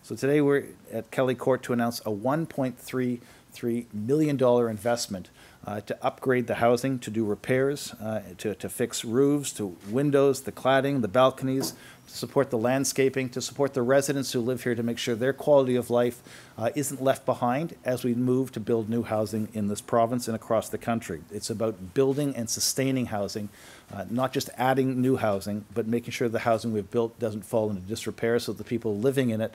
So today we're at Kelly Court to announce a $1.33 million investment to upgrade the housing, to do repairs, to fix roofs, to windows, the cladding, the balconies, to support the landscaping, to support the residents who live here, to make sure their quality of life isn't left behind as we move to build new housing in this province and across the country. It's about building and sustaining housing, not just adding new housing, but making sure the housing we've built doesn't fall into disrepair so the people living in it,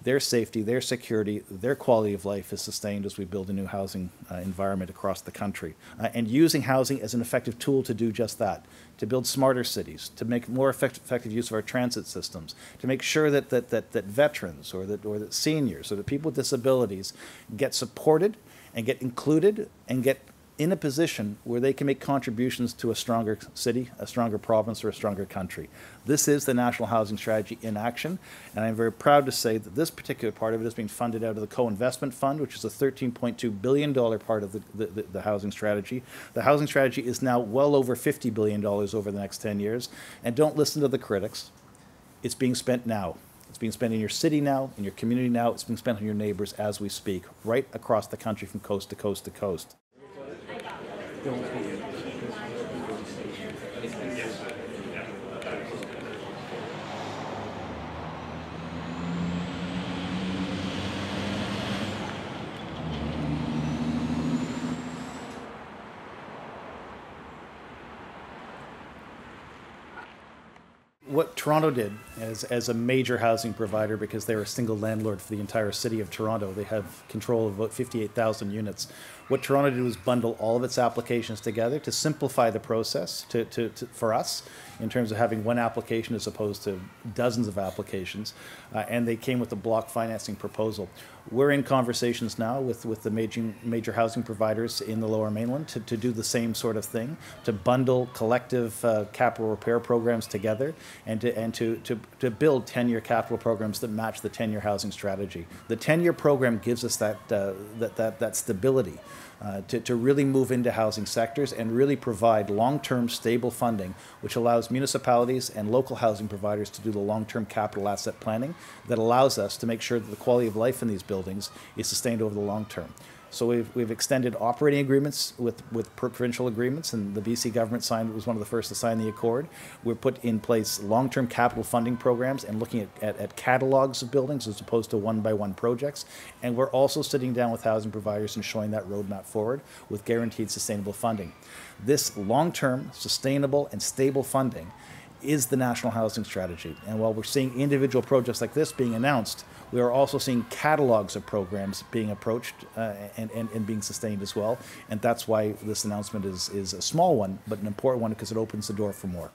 their safety, their security, their quality of life is sustained as we build a new housing environment across the country. And using housing as an effective tool to do just that, to build smarter cities, to make more effective use of our transit systems, to make sure that veterans or that seniors or that people with disabilities get supported and get included and get in a position where they can make contributions to a stronger city, a stronger province, or a stronger country. This is the National Housing Strategy in action, and I'm very proud to say that this particular part of it is being funded out of the Co-Investment Fund, which is a $13.2 billion part of the housing strategy. The housing strategy is now well over $50 billion over the next 10 years, and don't listen to the critics. It's being spent now. It's being spent in your city now, in your community now. It's being spent on your neighbors as we speak, right across the country from coast to coast to coast. What Toronto did as a major housing provider, because they're a single landlord for the entire city of Toronto, they have control of about 58,000 units. What Toronto did was bundle all of its applications together to simplify the process for us in terms of having one application as opposed to dozens of applications, and they came with a block financing proposal. We're in conversations now with the major housing providers in the Lower Mainland to do the same sort of thing, to bundle collective capital repair programs together and to build 10-year capital programs that match the 10-year housing strategy. The 10-year program gives us that stability to really move into housing sectors and really provide long-term stable funding, which allows municipalities and local housing providers to do the long-term capital asset planning that allows us to make sure that the quality of life in these buildings is sustained over the long term. So we've extended operating agreements with provincial agreements, and the BC government was one of the first to sign the accord. We've put in place long-term capital funding programs and looking at catalogs of buildings as opposed to one-by-one projects. And we're also sitting down with housing providers and showing that roadmap forward with guaranteed sustainable funding. This long-term, sustainable, and stable funding is the National Housing Strategy. And while we're seeing individual projects like this being announced, we are also seeing catalogs of programs being approached and being sustained as well. And that's why this announcement is a small one, but an important one because it opens the door for more.